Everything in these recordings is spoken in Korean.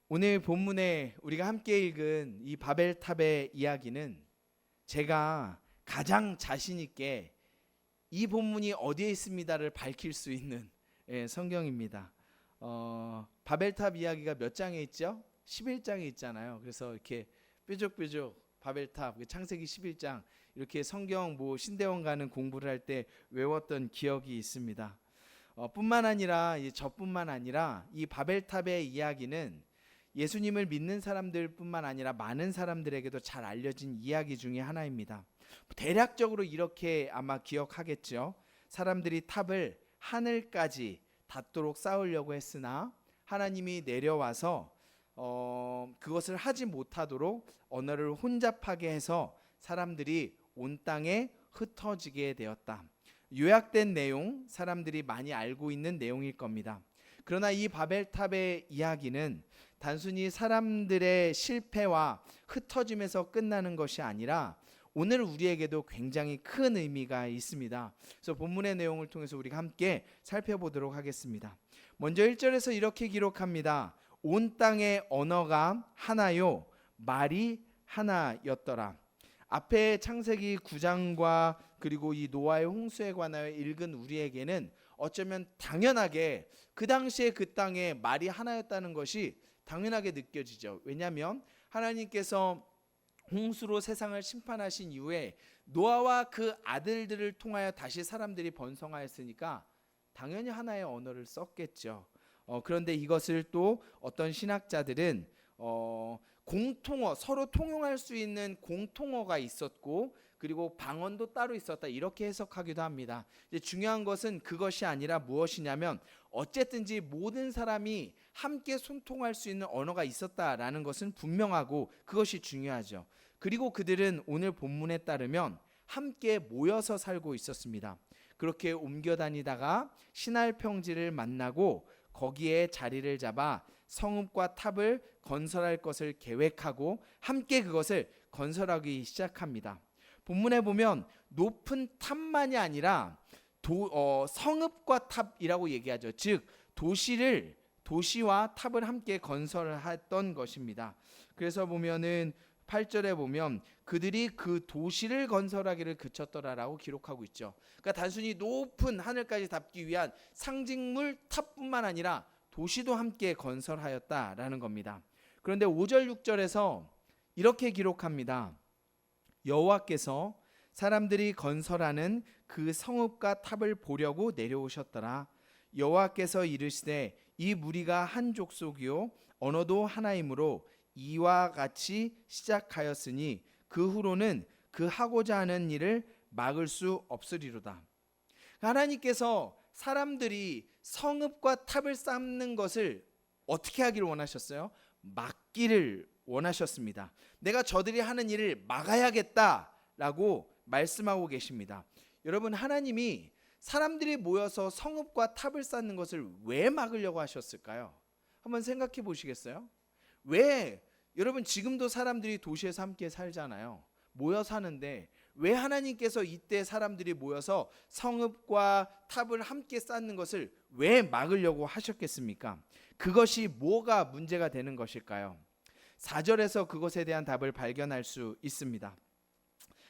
오늘 본문에 우리가 함께 읽은 이 바벨탑의 이야기는 제가 가장 자신 있게 이 본문이 어디에 있습니다를 밝힐 수 있는 성경입니다. 바벨탑 이야기가 몇 장에 있죠? 11장에 있잖아요. 그래서 이렇게 뾰족뾰족 바벨탑 창세기 11장 이렇게 성경 신대원 가는 공부를 할 때 외웠던 기억이 있습니다. 뿐만 아니라 저뿐만 아니라 이 바벨탑의 이야기는 예수님을 믿는 사람들뿐만 아니라 많은 사람들에게도 잘 알려진 이야기 중에 하나입니다. 대략적으로 이렇게 아마 기억하겠죠. 사람들이 탑을 하늘까지 닿도록 쌓으려고 했으나 하나님이 내려와서 그것을 하지 못하도록 언어를 혼잡하게 해서 사람들이 온 땅에 흩어지게 되었다. 요약된 내용, 사람들이 많이 알고 있는 내용일 겁니다. 그러나 이 바벨탑의 이야기는 단순히 사람들의 실패와 흩어짐에서 끝나는 것이 아니라 오늘 우리에게도 굉장히 큰 의미가 있습니다. 그래서 본문의 내용을 통해서 우리가 함께 살펴보도록 하겠습니다. 먼저 1절에서 이렇게 기록합니다. 온 땅의 언어가 하나요, 말이 하나였더라. 앞에 창세기 9장과 그리고 이 노아의 홍수에 관하여 읽은 우리에게는 어쩌면 당연하게 그 당시에 그 땅에 말이 하나였다는 것이 당연하게 느껴지죠. 왜냐하면 하나님께서 홍수로 세상을 심판하신 이후에 노아와 그 아들들을 통하여 다시 사람들이 번성하였으니까 당연히 하나의 언어를 썼겠죠. 그런데 이것을 또 어떤 신학자들은 공통어, 서로 통용할 수 있는 공통어가 있었고 그리고 방언도 따로 있었다, 이렇게 해석하기도 합니다. 이제 중요한 것은 그것이 아니라 무엇이냐면 어쨌든지 모든 사람이 함께 소통할 수 있는 언어가 있었다라는 것은 분명하고 그것이 중요하죠. 그리고 그들은 오늘 본문에 따르면 함께 모여서 살고 있었습니다. 그렇게 옮겨 다니다가 신할 평지를 만나고 거기에 자리를 잡아 성읍과 탑을 건설할 것을 계획하고 함께 그것을 건설하기 시작합니다. 본문에 보면 높은 탑만이 아니라 성읍과 탑이라고 얘기하죠. 즉 도시와 탑을 함께 건설했던 것입니다. 그래서 보면은 8절에 보면 그들이 그 도시를 건설하기를 그쳤더라라고 기록하고 있죠. 그러니까 단순히 높은 하늘까지 닿기 위한 상징물 탑뿐만 아니라 도시도 함께 건설하였다라는 겁니다. 그런데 5절 6절에서 이렇게 기록합니다. 여호와께서 사람들이 건설하는 그 성읍과 탑을 보려고 내려오셨더라. 여호와께서 이르시되 이 무리가 한 족속이요 언어도 하나이므로 이와 같이 시작하였으니 그 후로는 그 하고자 하는 일을 막을 수 없으리로다. 하나님께서 사람들이 성읍과 탑을 쌓는 것을 어떻게 하기를 원하셨어요? 막기를 원하셨습니다. 내가 저들이 하는 일을 막아야겠다라고 말씀하고 계십니다. 여러분, 하나님이 사람들이 모여서 성읍과 탑을 쌓는 것을 왜 막으려고 하셨을까요? 한번 생각해 보시겠어요? 왜? 여러분, 지금도 사람들이 도시에서 함께 살잖아요. 모여 사는데 왜 하나님께서 이때 사람들이 모여서 성읍과 탑을 함께 쌓는 것을 왜 막으려고 하셨겠습니까? 그것이 뭐가 문제가 되는 것일까요? 4절에서 그것에 대한 답을 발견할 수 있습니다.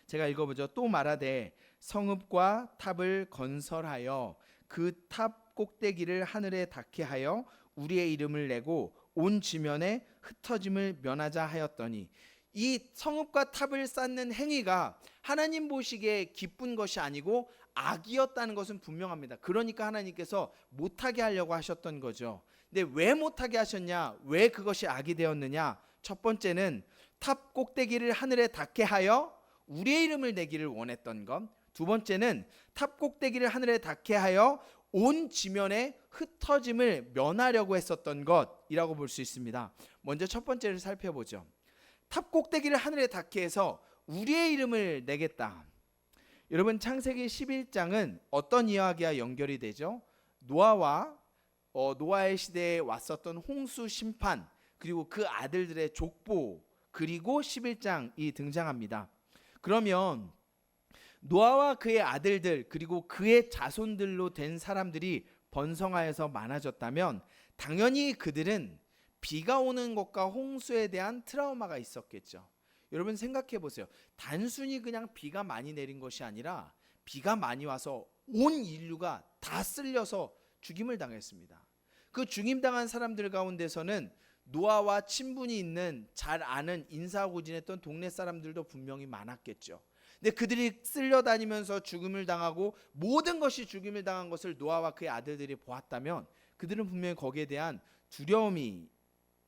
제가 읽어보죠. 또 말하되 성읍과 탑을 건설하여 그 탑 꼭대기를 하늘에 닿게 하여 우리의 이름을 내고 온 지면에 흩어짐을 면하자 하였더니, 이 성읍과 탑을 쌓는 행위가 하나님 보시기에 기쁜 것이 아니고 악이었다는 것은 분명합니다. 그러니까 하나님께서 못하게 하려고 하셨던 거죠. 근데 왜 못하게 하셨냐? 왜 그것이 악이 되었느냐? 첫 번째는 탑 꼭대기를 하늘에 닿게 하여 우리의 이름을 내기를 원했던 것. 두 번째는 탑 꼭대기를 하늘에 닿게 하여 온 지면에 흩어짐을 면하려고 했었던 것이라고 볼 수 있습니다. 먼저 첫 번째를 살펴보죠. 탑 꼭대기를 하늘에 닿게 해서 우리의 이름을 내겠다. 여러분, 창세기 11장은 어떤 이야기와 연결이 되죠? 노아의 시대에 왔었던 홍수 심판, 그리고 그 아들들의 족보, 그리고 11장이 등장합니다. 그러면 노아와 그의 아들들 그리고 그의 자손들로 된 사람들이 번성하여서 많아졌다면 당연히 그들은 비가 오는 것과 홍수에 대한 트라우마가 있었겠죠. 여러분 생각해 보세요. 단순히 그냥 비가 많이 내린 것이 아니라 비가 많이 와서 온 인류가 다 쓸려서 죽임을 당했습니다. 그 죽임당한 사람들 가운데서는 노아와 친분이 있는 잘 아는 인사하고 지냈던 동네 사람들도 분명히 많았겠죠. 근데 그들이 쓸려다니면서 죽임을 당하고 모든 것이 죽임을 당한 것을 노아와 그의 아들들이 보았다면 그들은 분명히 거기에 대한 두려움이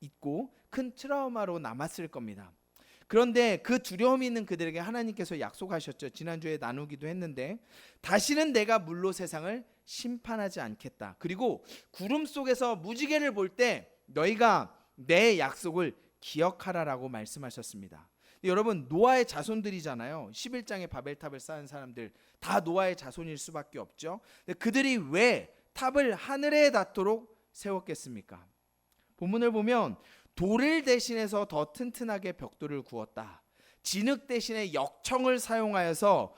있고 큰 트라우마로 남았을 겁니다. 그런데 그 두려움이 있는 그들에게 하나님께서 약속하셨죠. 지난주에 나누기도 했는데 다시는 내가 물로 세상을 심판하지 않겠다. 그리고 구름 속에서 무지개를 볼 때 너희가 내 약속을 기억하라라고 말씀하셨습니다. 여러분 노아의 자손들이잖아요. 11장의 바벨탑을 쌓은 사람들 다 노아의 자손일 수밖에 없죠. 그들이 왜 탑을 하늘에 닿도록 세웠겠습니까? 본문을 보면 돌을 대신해서 더 튼튼하게 벽돌을 구웠다. 진흙 대신에 역청을 사용하여서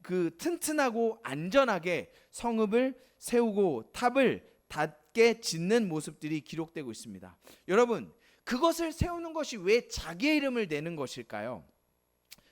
그 튼튼하고 안전하게 성읍을 세우고 탑을 닿게 짓는 모습들이 기록되고 있습니다. 여러분 그것을 세우는 것이 왜 자기의 이름을 내는 것일까요?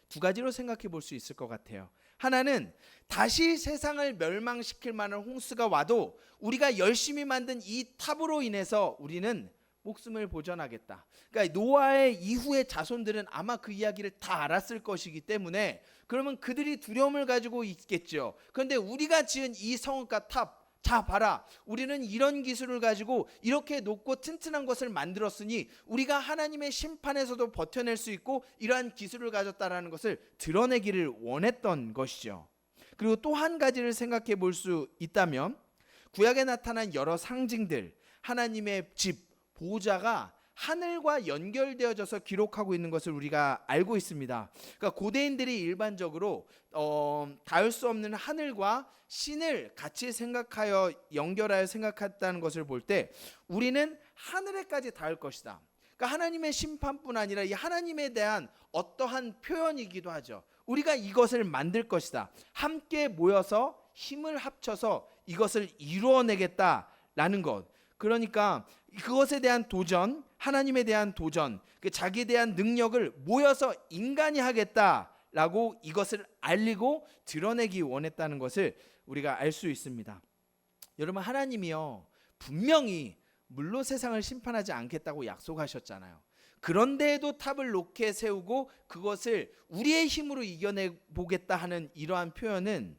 두 가지로 생각해 볼 수 있을 것 같아요. 하나는 다시 세상을 멸망시킬 만한 홍수가 와도 우리가 열심히 만든 이 탑으로 인해서 우리는 목숨을 보전하겠다. 그러니까 노아의 이후의 자손들은 아마 그 이야기를 다 알았을 것이기 때문에 그러면 그들이 두려움을 가지고 있겠죠. 그런데 우리가 지은 이 성읍과 탑, 자 봐라, 우리는 이런 기술을 가지고 이렇게 높고 튼튼한 것을 만들었으니 우리가 하나님의 심판에서도 버텨낼 수 있고 이러한 기술을 가졌다라는 것을 드러내기를 원했던 것이죠. 그리고 또 한 가지를 생각해 볼 수 있다면 구약에 나타난 여러 상징들, 하나님의 집, 보좌가 하늘과 연결되어져서 기록하고 있는 것을 우리가 알고 있습니다. 그러니까 고대인들이 일반적으로 닿을 수 없는 하늘과 신을 같이 생각하여 연결하여 생각했다는 것을 볼 때 우리는 하늘에까지 닿을 것이다. 그러니까 하나님의 심판뿐 아니라 이 하나님에 대한 어떠한 표현이기도 하죠. 우리가 이것을 만들 것이다. 함께 모여서 힘을 합쳐서 이것을 이루어내겠다라는 것. 그러니까 그것에 대한 도전, 하나님에 대한 도전, 그 자기에 대한 능력을 모여서 인간이 하겠다라고 이것을 알리고 드러내기 원했다는 것을 우리가 알 수 있습니다. 여러분 하나님이요 분명히 물로 세상을 심판하지 않겠다고 약속하셨잖아요. 그런데도 탑을 높게 세우고 그것을 우리의 힘으로 이겨내 보겠다 하는 이러한 표현은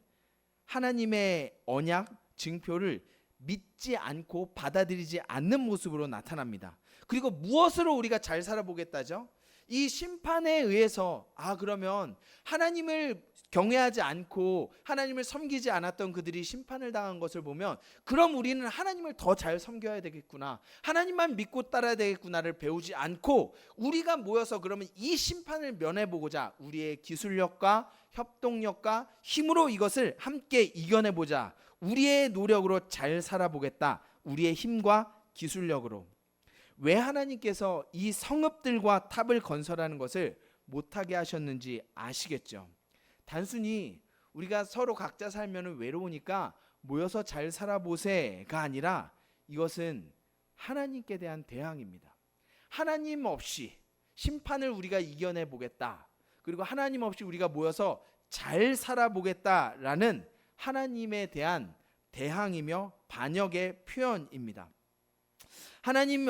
하나님의 언약, 증표를 믿지 않고 받아들이지 않는 모습으로 나타납니다. 그리고 무엇으로 우리가 잘 살아보겠다죠? 이 심판에 의해서 그러면 하나님을 경외하지 않고 하나님을 섬기지 않았던 그들이 심판을 당한 것을 보면 그럼 우리는 하나님을 더 잘 섬겨야 되겠구나, 하나님만 믿고 따라야 되겠구나를 배우지 않고 우리가 모여서 그러면 이 심판을 면해보고자 우리의 기술력과 협동력과 힘으로 이것을 함께 이겨내보자, 우리의 노력으로 잘 살아보겠다, 우리의 힘과 기술력으로. 왜 하나님께서 이 성읍들과 탑을 건설하는 것을 못하게 하셨는지 아시겠죠? 단순히 우리가 서로 각자 살면 외로우니까 모여서 잘 살아보세가 아니라 이것은 하나님께 대한 대항입니다. 하나님 없이 심판을 우리가 이겨내 보겠다, 그리고 하나님 없이 우리가 모여서 잘 살아보겠다라는 하나님에 대한 대항이며 반역의 표현입니다. 하나님을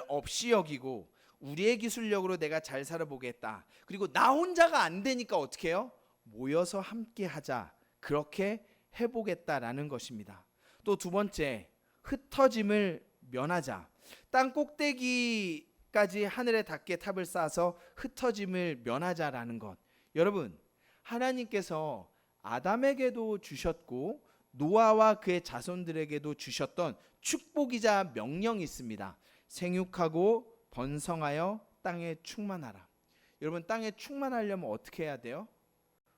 없이 여기고 우리의 기술력으로 내가 잘 살아보겠다, 그리고 나 혼자가 안 되니까 어떻게 해요? 모여서 함께 하자, 그렇게 해보겠다라는 것입니다. 또 두 번째, 흩어짐을 면하자. 땅 꼭대기까지 하늘에 닿게 탑을 쌓아서 흩어짐을 면하자라는 것. 여러분 하나님께서 아담에게도 주셨고 노아와 그의 자손들에게도 주셨던 축복이자 명령이 있습니다. 생육하고 번성하여 땅에 충만하라. 여러분 땅에 충만하려면 어떻게 해야 돼요?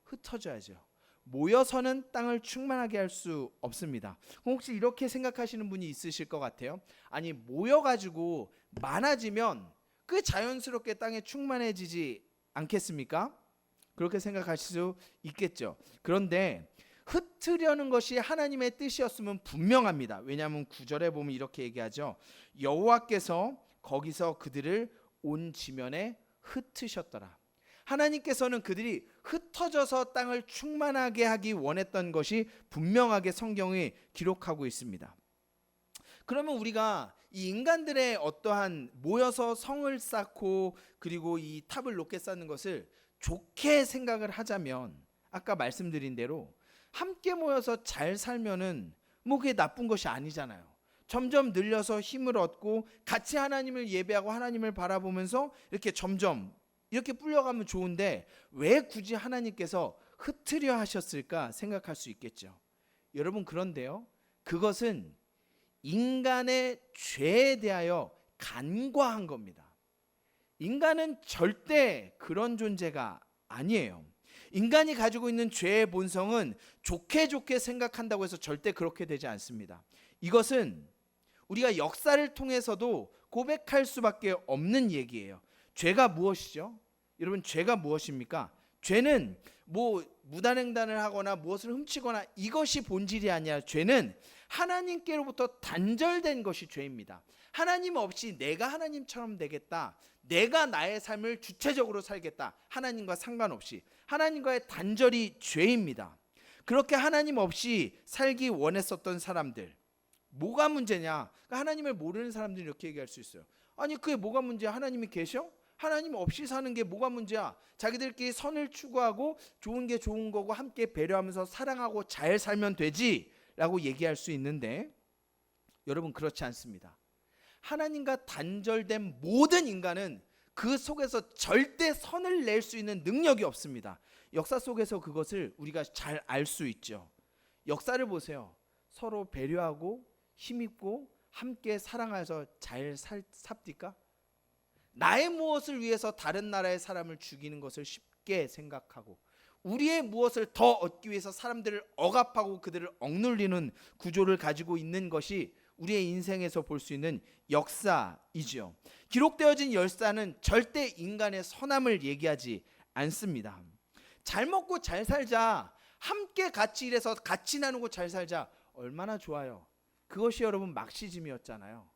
흩어져야죠. 모여서는 땅을 충만하게 할 수 없습니다. 혹시 이렇게 생각하시는 분이 있으실 것 같아요. 아니 모여가지고 많아지면 그 자연스럽게 땅에 충만해지지 않겠습니까? 그렇게 생각하실 수 있겠죠. 그런데 흩으려는 것이 하나님의 뜻이었으면 분명합니다. 왜냐하면 9절에 보면 이렇게 얘기하죠. 여호와께서 거기서 그들을 온 지면에 흩으셨더라. 하나님께서는 그들이 흩어져서 땅을 충만하게 하기 원했던 것이 분명하게 성경에 기록하고 있습니다. 그러면 우리가 이 인간들의 어떠한 모여서 성을 쌓고 그리고 이 탑을 높게 쌓는 것을 좋게 생각을 하자면, 아까 말씀드린 대로 함께 모여서 잘 살면은 뭐 그게 나쁜 것이 아니잖아요. 점점 늘려서 힘을 얻고 같이 하나님을 예배하고 하나님을 바라보면서 이렇게 점점 이렇게 불려가면 좋은데 왜 굳이 하나님께서 흩으려 하셨을까 생각할 수 있겠죠. 여러분, 그런데요, 그것은 인간의 죄에 대하여 간과한 겁니다. 인간은 절대 그런 존재가 아니에요. 인간이 가지고 있는 죄의 본성은 좋게 생각한다고 해서 절대 그렇게 되지 않습니다. 이것은 우리가 역사를 통해서도 고백할 수밖에 없는 얘기예요. 죄가 무엇이죠? 여러분, 죄가 무엇입니까? 죄는 뭐 무단횡단을 하거나 무엇을 훔치거나 이것이 본질이 아니라 죄는 하나님께로부터 단절된 것이 죄입니다. 하나님 없이 내가 하나님처럼 되겠다, 내가 나의 삶을 주체적으로 살겠다, 하나님과 상관없이 하나님과의 단절이 죄입니다. 그렇게 하나님 없이 살기 원했었던 사람들, 뭐가 문제냐? 그러니까 하나님을 모르는 사람들이 이렇게 얘기할 수 있어요. 아니, 그게 뭐가 문제야? 하나님이 계셔? 하나님 없이 사는 게 뭐가 문제야? 자기들끼리 선을 추구하고 좋은 게 좋은 거고 함께 배려하면서 사랑하고 잘 살면 되지 라고 얘기할 수 있는데, 여러분, 그렇지 않습니다. 하나님과 단절된 모든 인간은 그 속에서 절대 선을 낼 수 있는 능력이 없습니다. 역사 속에서 그것을 우리가 잘 알 수 있죠. 역사를 보세요. 서로 배려하고 힘입고 함께 사랑해서 잘 삽니까? 나의 무엇을 위해서 다른 나라의 사람을 죽이는 것을 쉽게 생각하고 우리의 무엇을 더 얻기 위해서 사람들을 억압하고 그들을 억눌리는 구조를 가지고 있는 것이 우리의 인생에서 볼 수 있는 역사이죠. 기록되어진 역사는 절대 인간의 선함을 얘기하지 않습니다. 잘 먹고 잘 살자, 함께 같이 일해서 같이 나누고 잘 살자, 얼마나 좋아요. 그것이 여러분 막시즘이었잖아요.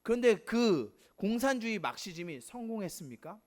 그런데 그 공산주의 막시즘이 성공했습니까?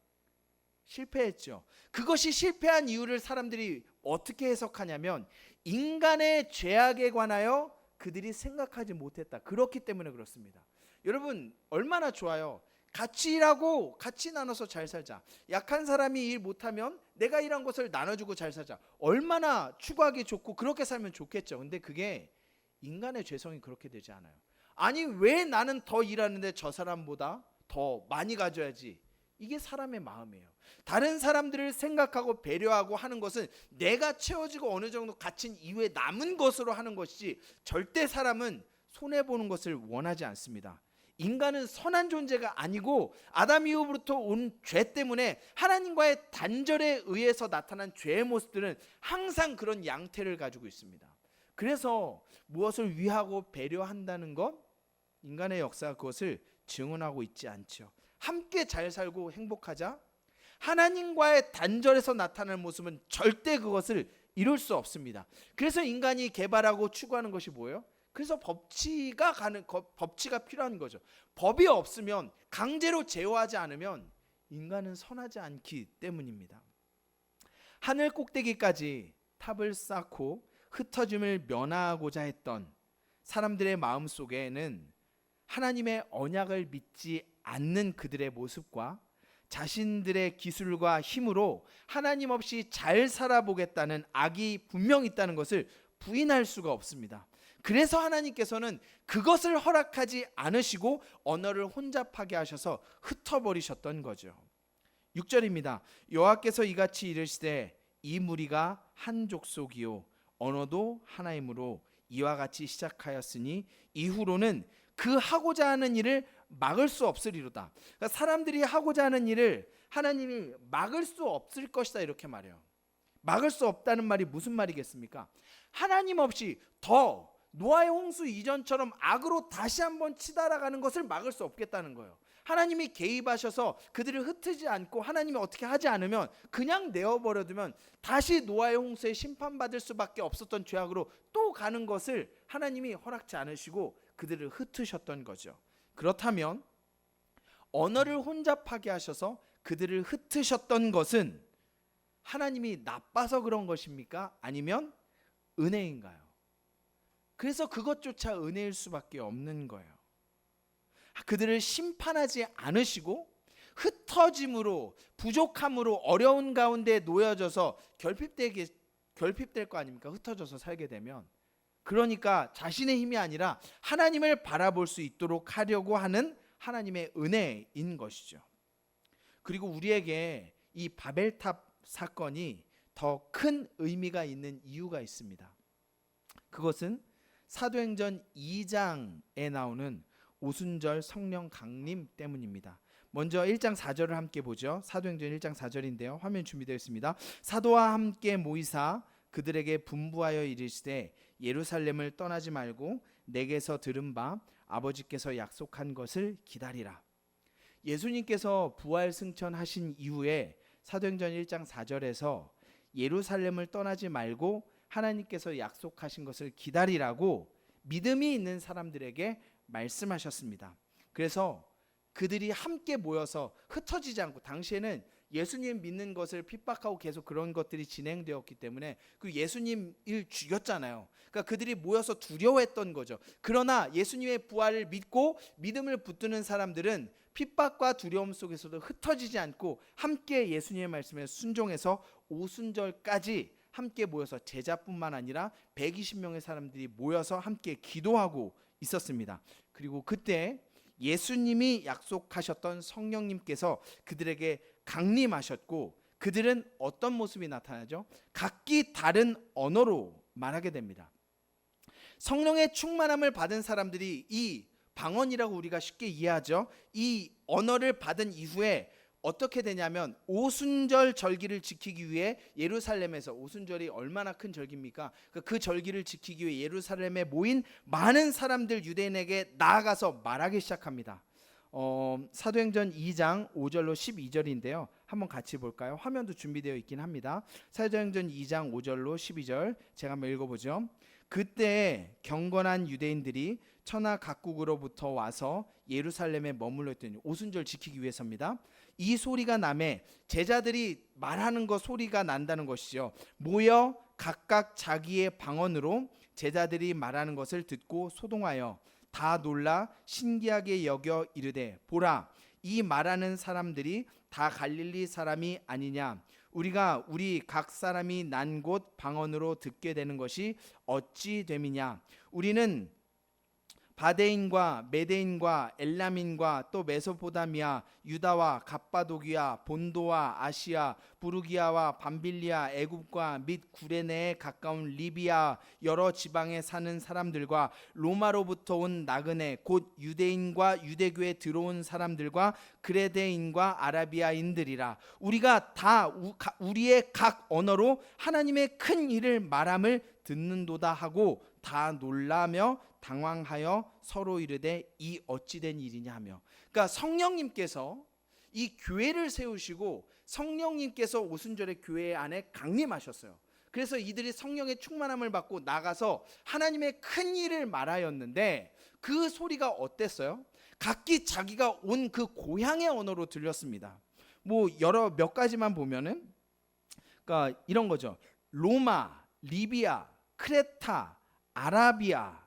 실패했죠. 그것이 실패한 이유를 사람들이 어떻게 해석하냐면 인간의 죄악에 관하여 그들이 생각하지 못했다. 그렇기 때문에 그렇습니다. 여러분, 얼마나 좋아요. 같이 일하고 같이 나눠서 잘 살자. 약한 사람이 일 못하면 내가 일한 것을 나눠주고 잘 살자. 얼마나 추구하기 좋고 그렇게 살면 좋겠죠. 근데 그게 인간의 죄성이 그렇게 되지 않아요. 아니, 왜 나는 더 일하는데 저 사람보다 더 많이 가져야지. 이게 사람의 마음이에요. 다른 사람들을 생각하고 배려하고 하는 것은 내가 채워지고 어느 정도 갇힌 이후에 남은 것으로 하는 것이지 절대 사람은 손해보는 것을 원하지 않습니다. 인간은 선한 존재가 아니고 아담 이후부터 온 죄 때문에 하나님과의 단절에 의해서 나타난 죄의 모습들은 항상 그런 양태를 가지고 있습니다. 그래서 무엇을 위하고 배려한다는 것, 인간의 역사가 그것을 증언하고 있지 않죠. 함께 잘 살고 행복하자. 하나님과의 단절에서 나타나는 모습은 절대 그것을 이룰 수 없습니다. 그래서 인간이 개발하고 추구하는 것이 뭐예요? 그래서 법치가 필요한 거죠. 법이 없으면, 강제로 제어하지 않으면 인간은 선하지 않기 때문입니다. 하늘 꼭대기까지 탑을 쌓고 흩어짐을 면하고자 했던 사람들의 마음 속에는 하나님의 언약을 믿지 않는 그들의 모습과 자신들의 기술과 힘으로 하나님 없이 잘 살아보겠다는 악이 분명히 있다는 것을 부인할 수가 없습니다. 그래서 하나님께서는 그것을 허락하지 않으시고 언어를 혼잡하게 하셔서 흩어버리셨던 거죠. 6절입니다. 여호와께서 이같이 이르시되 이 무리가 한 족속이요 언어도 하나이므로 이와 같이 시작하였으니 이후로는 그 하고자 하는 일을 막을 수 없으리로다. 그러니까 사람들이 하고자 하는 일을 하나님이 막을 수 없을 것이다 이렇게 말해요. 막을 수 없다는 말이 무슨 말이겠습니까? 하나님 없이 더 노아의 홍수 이전처럼 악으로 다시 한번 치달아가는 것을 막을 수 없겠다는 거예요. 하나님이 개입하셔서 그들을 흩트지 않고 하나님이 어떻게 하지 않으면 그냥 내어버려두면 다시 노아의 홍수에 심판받을 수밖에 없었던 죄악으로 또 가는 것을 하나님이 허락지 않으시고 그들을 흩으셨던 거죠. 그렇다면 언어를 혼잡하게 하셔서 그들을 흩으셨던 것은 하나님이 나빠서 그런 것입니까? 아니면 은혜인가요? 그래서 그것조차 은혜일 수밖에 없는 거예요. 그들을 심판하지 않으시고 흩어짐으로 부족함으로 어려운 가운데 놓여져서 결핍될 거 아닙니까? 흩어져서 살게 되면. 그러니까 자신의 힘이 아니라 하나님을 바라볼 수 있도록 하려고 하는 하나님의 은혜인 것이죠. 그리고 우리에게 이 바벨탑 사건이 더 큰 의미가 있는 이유가 있습니다. 그것은 사도행전 2장에 나오는 오순절 성령 강림 때문입니다. 먼저 1장 4절을 함께 보죠. 사도행전 1장 4절인데요. 화면 준비되어 있습니다. 사도와 함께 모이사 그들에게 분부하여 이르시되 예루살렘을 떠나지 말고 내게서 들은 바 아버지께서 약속한 것을 기다리라. 예수님께서 부활 승천하신 이후에 사도행전 1장 4절에서 예루살렘을 떠나지 말고 하나님께서 약속하신 것을 기다리라고 믿음이 있는 사람들에게 말씀하셨습니다. 그래서 그들이 함께 모여서 흩어지지 않고, 당시에는 예수님 믿는 것을 핍박하고 계속 그런 것들이 진행되었기 때문에 그 예수님을 죽였잖아요. 그러니까 그들이 모여서 두려워했던 거죠. 그러나 예수님의 부활을 믿고 믿음을 붙드는 사람들은 핍박과 두려움 속에서도 흩어지지 않고 함께 예수님의 말씀에 순종해서 오순절까지 함께 모여서, 제자뿐만 아니라 120명의 사람들이 모여서 함께 기도하고 있었습니다. 그리고 그때 예수님이 약속하셨던 성령님께서 그들에게 강림하셨고, 그들은 어떤 모습이 나타나죠? 각기 다른 언어로 말하게 됩니다. 성령의 충만함을 받은 사람들이, 이 방언이라고 우리가 쉽게 이해하죠. 이 언어를 받은 이후에 어떻게 되냐면 오순절 절기를 지키기 위해 예루살렘에서, 오순절이 얼마나 큰 절기입니까? 그 절기를 지키기 위해 예루살렘에 모인 많은 사람들, 유대인에게 나아가서 말하기 시작합니다. 사도행전 2장 5절로 12절인데요. 한번 같이 볼까요? 화면도 준비되어 있긴 합니다. 사도행전 2장 5절로 12절 제가 한번 읽어보죠. 그때 경건한 유대인들이 천하 각국으로부터 와서 예루살렘에 머물러 있더니, 오순절 지키기 위해서입니다. 이 소리가 나매, 제자들이 말하는 거 소리가 난다는 것이죠. 모여 각각 자기의 방언으로 제자들이 말하는 것을 듣고 소동하여 다 놀라 신기하게 여겨 이르되, 보라, 이 말하는 사람들이 다 갈릴리 사람이 아니냐? 우리가 우리 각 사람이 난 곳 방언으로 듣게 되는 것이 어찌 됨이냐? 우리는 바데인과 메데인과 엘람인과 또 메소포타미아, 유다와 갑바도기아, 본도와 아시아, 부르기아와 밤빌리아, 애굽과 및 구레네에 가까운 리비아 여러 지방에 사는 사람들과 로마로부터 온 나그네 곧 유대인과 유대교에 들어온 사람들과 그레데인과 아라비아인들이라. 우리가 다 우리의 각 언어로 하나님의 큰 일을 말함을 듣는도다 하고 다 놀라며 당황하여 서로 이르되 이 어찌된 일이냐 하며. 그러니까 성령님께서 이 교회를 세우시고 성령님께서 오순절에 교회 안에 강림하셨어요. 그래서 이들이 성령의 충만함을 받고 나가서 하나님의 큰 일을 말하였는데, 그 소리가 어땠어요? 각기 자기가 온 그 고향의 언어로 들렸습니다. 뭐 몇 가지만 보면은, 그러니까 이런 거죠. 로마, 리비아, 크레타, 아라비아,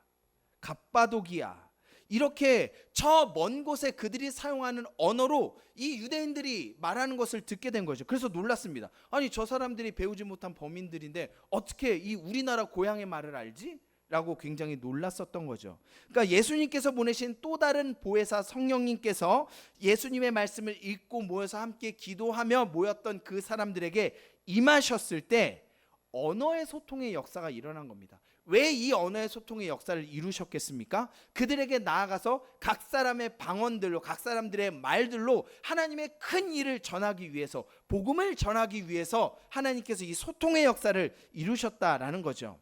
갑바도기아, 이렇게 저 먼 곳에 그들이 사용하는 언어로 이 유대인들이 말하는 것을 듣게 된 거죠. 그래서 놀랐습니다. 아니, 저 사람들이 배우지 못한 범인들인데 어떻게 이 우리나라 고향의 말을 알지? 라고 굉장히 놀랐었던 거죠. 그러니까 예수님께서 보내신 또 다른 보혜사 성령님께서 예수님의 말씀을 읽고 모여서 함께 기도하며 모였던 그 사람들에게 임하셨을 때 언어의 소통의 역사가 일어난 겁니다. 왜 이 언어의 소통의 역사를 이루셨겠습니까? 그들에게 나아가서 각 사람의 방언들로, 각 사람들의 말들로 하나님의 큰 일을 전하기 위해서, 복음을 전하기 위해서 하나님께서 이 소통의 역사를 이루셨다라는 거죠.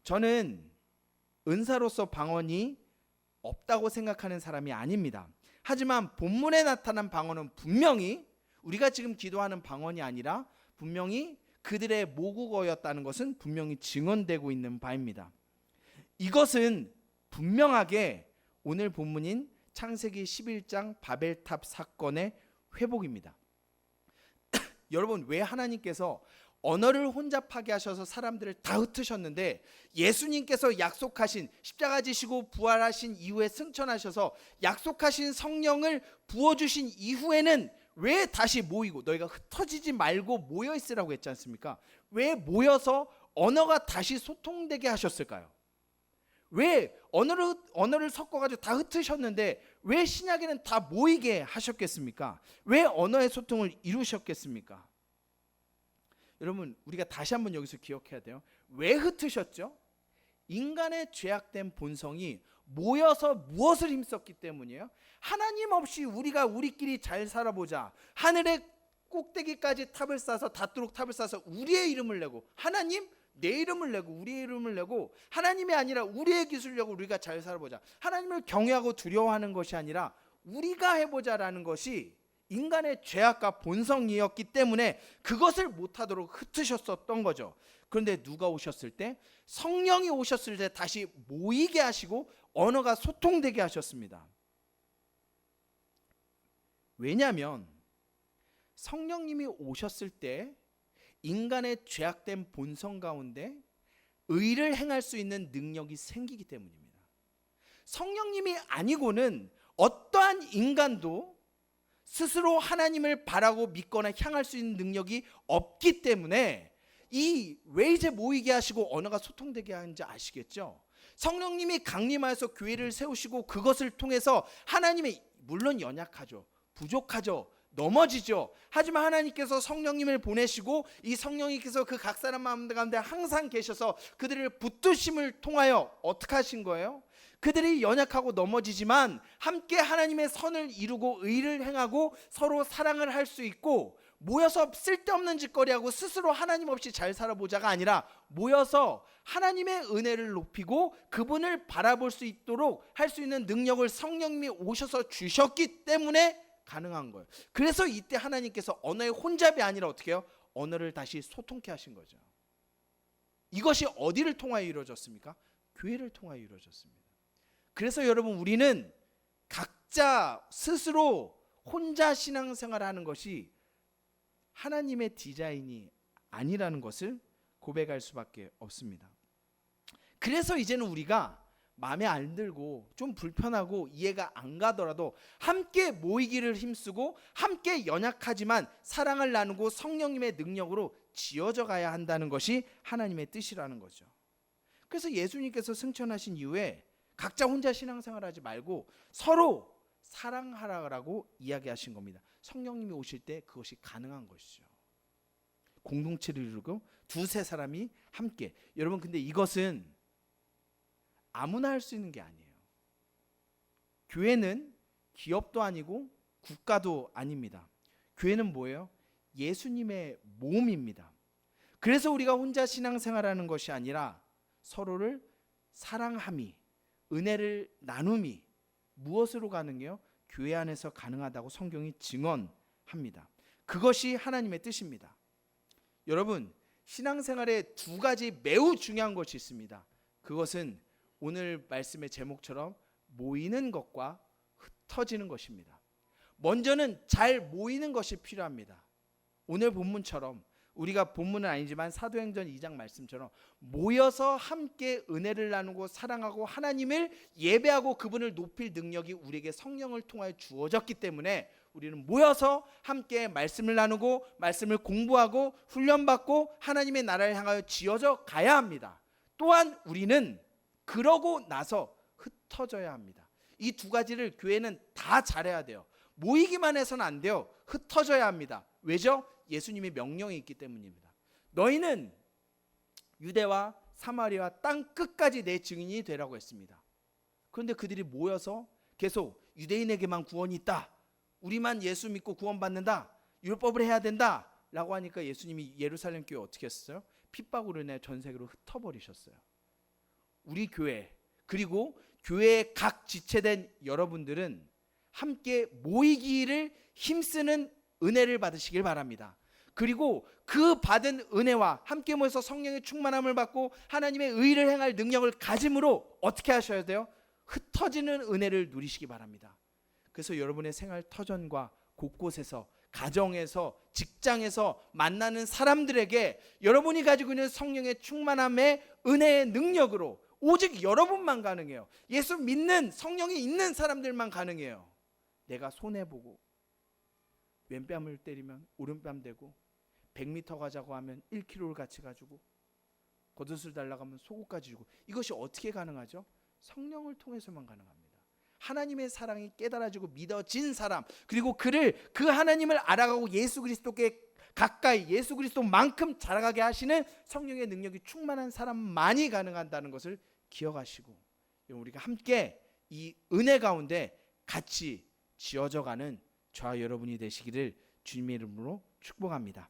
저는 은사로서 방언이 없다고 생각하는 사람이 아닙니다. 하지만 본문에 나타난 방언은 분명히 우리가 지금 기도하는 방언이 아니라 분명히 그들의 모국어였다는 것은 분명히 증언되고 있는 바입니다. 이것은 분명하게 오늘 본문인 창세기 11장 바벨탑 사건의 회복입니다. 여러분, 왜 하나님께서 언어를 혼잡하게 하셔서 사람들을 다 흩으셨는데 예수님께서 약속하신 십자가 지시고 부활하신 이후에 승천하셔서 약속하신 성령을 부어주신 이후에는 왜 다시 모이고 너희가 흩어지지 말고 모여 있으라고 했지 않습니까? 왜 모여서 언어가 다시 소통되게 하셨을까요? 왜 언어를 섞어가지고 다 흩으셨는데 왜 신약에는 다 모이게 하셨겠습니까? 왜 언어의 소통을 이루셨겠습니까? 여러분, 우리가 다시 한번 여기서 기억해야 돼요. 왜 흩으셨죠? 인간의 죄악된 본성이 모여서 무엇을 힘썼기 때문이에요? 하나님 없이 우리가 우리끼리 잘 살아보자. 하늘의 꼭대기까지 탑을 쌓아서 닿도록 탑을 쌓아서 우리의 이름을 내고, 하나님 내 이름을 내고 우리의 이름을 내고, 하나님이 아니라 우리의 기술을 내고 우리가 잘 살아보자. 하나님을 경외하고 두려워하는 것이 아니라 우리가 해보자라는 것이 인간의 죄악과 본성이었기 때문에 그것을 못하도록 흩으셨었던 거죠. 그런데 누가 오셨을 때? 성령이 오셨을 때 다시 모이게 하시고 언어가 소통되게 하셨습니다. 왜냐하면 성령님이 오셨을 때 인간의 죄악된 본성 가운데 의를 행할 수 있는 능력이 생기기 때문입니다. 성령님이 아니고는 어떠한 인간도 스스로 하나님을 바라고 믿거나 향할 수 있는 능력이 없기 때문에 왜 이제 모이게 하시고 언어가 소통되게 하는지 아시겠죠? 성령님이 강림하여서 교회를 세우시고 그것을 통해서 하나님의, 물론 연약하죠, 부족하죠, 넘어지죠. 하지만 하나님께서 성령님을 보내시고 이 성령님께서 그 각 사람 마음 가운데 항상 계셔서 그들을 붙드심을 통하여 어떻게 하신 거예요? 그들이 연약하고 넘어지지만 함께 하나님의 선을 이루고 의를 행하고 서로 사랑을 할 수 있고, 모여서 쓸데없는 짓거리하고 스스로 하나님 없이 잘 살아보자가 아니라 모여서 하나님의 은혜를 높이고 그분을 바라볼 수 있도록 할 수 있는 능력을 성령님이 오셔서 주셨기 때문에 가능한 거예요. 그래서 이때 하나님께서 언어의 혼잡이 아니라 어떻게 해요? 언어를 다시 소통케 하신 거죠. 이것이 어디를 통하여 이루어졌습니까? 교회를 통하여 이루어졌습니다. 그래서 여러분, 우리는 각자 스스로 혼자 신앙생활을 하는 것이 하나님의 디자인이 아니라는 것을 고백할 수밖에 없습니다. 그래서 이제는 우리가 마음에 안 들고 좀 불편하고 이해가 안 가더라도 함께 모이기를 힘쓰고 함께 연약하지만 사랑을 나누고 성령님의 능력으로 지어져 가야 한다는 것이 하나님의 뜻이라는 거죠. 그래서 예수님께서 승천하신 이후에 각자 혼자 신앙생활하지 말고 서로 사랑하라고 이야기하신 겁니다. 성령님이 오실 때 그것이 가능한 것이죠. 공동체를 이루고 두세 사람이 함께. 여러분, 근데 이것은 아무나 할 수 있는 게 아니에요. 교회는 기업도 아니고 국가도 아닙니다. 교회는 뭐예요? 예수님의 몸입니다. 그래서 우리가 혼자 신앙생활하는 것이 아니라 서로를 사랑함이, 은혜를 나눔이 무엇으로 가능해요? 교회 안에서 가능하다고 성경이 증언합니다. 그것이 하나님의 뜻입니다. 여러분, 신앙생활에 두 가지 매우 중요한 것이 있습니다. 그것은 오늘 말씀의 제목처럼 모이는 것과 흩어지는 것입니다. 먼저는 잘 모이는 것이 필요합니다. 오늘 본문처럼, 우리가 본문은 아니지만 사도행전 2장 말씀처럼 모여서 함께 은혜를 나누고 사랑하고 하나님을 예배하고 그분을 높일 능력이 우리에게 성령을 통하여 주어졌기 때문에 우리는 모여서 함께 말씀을 나누고 말씀을 공부하고 훈련받고 하나님의 나라를 향하여 지어져 가야 합니다. 또한 우리는 그러고 나서 흩어져야 합니다. 이 두 가지를 교회는 다 잘해야 돼요. 모이기만 해서는 안 돼요. 흩어져야 합니다. 왜죠? 예수님의 명령이 있기 때문입니다. 너희는 유대와 사마리아 땅 끝까지 내 증인이 되라고 했습니다. 그런데 그들이 모여서 계속 유대인에게만 구원이 있다, 우리만 예수 믿고 구원받는다, 율법을 해야 된다 라고 하니까 예수님이 예루살렘 교회 어떻게 했어요? 핍박으로 인해 전 세계로 흩어버리셨어요. 우리 교회, 그리고 교회의 각 지체된 여러분들은 함께 모이기를 힘쓰는 은혜를 받으시길 바랍니다. 그리고 그 받은 은혜와 함께 모여서 성령의 충만함을 받고 하나님의 의를 행할 능력을 가짐으로 어떻게 하셔야 돼요? 흩어지는 은혜를 누리시기 바랍니다. 그래서 여러분의 생활 터전과 곳곳에서, 가정에서, 직장에서 만나는 사람들에게 여러분이 가지고 있는 성령의 충만함의 은혜의 능력으로 오직 여러분만 가능해요. 예수 믿는 성령이 있는 사람들만 가능해요. 내가 손해보고 왼뺨을 때리면 오른뺨 대고 100m 가자고 하면 1km를 같이 가지고 겉옷을 달라고 하면 속옷까지 주고, 이것이 어떻게 가능하죠? 성령을 통해서만 가능합니다. 하나님의 사랑이 깨달아지고 믿어진 사람, 그리고 그 하나님을 알아가고 예수 그리스도께 가까이 예수 그리스도만큼 자라가게 하시는 성령의 능력이 충만한 사람만이 가능하다는 것을 기억하시고, 우리가 함께 이 은혜 가운데 같이 지어져가는 저와 여러분이 되시기를 주님의 이름으로 축복합니다.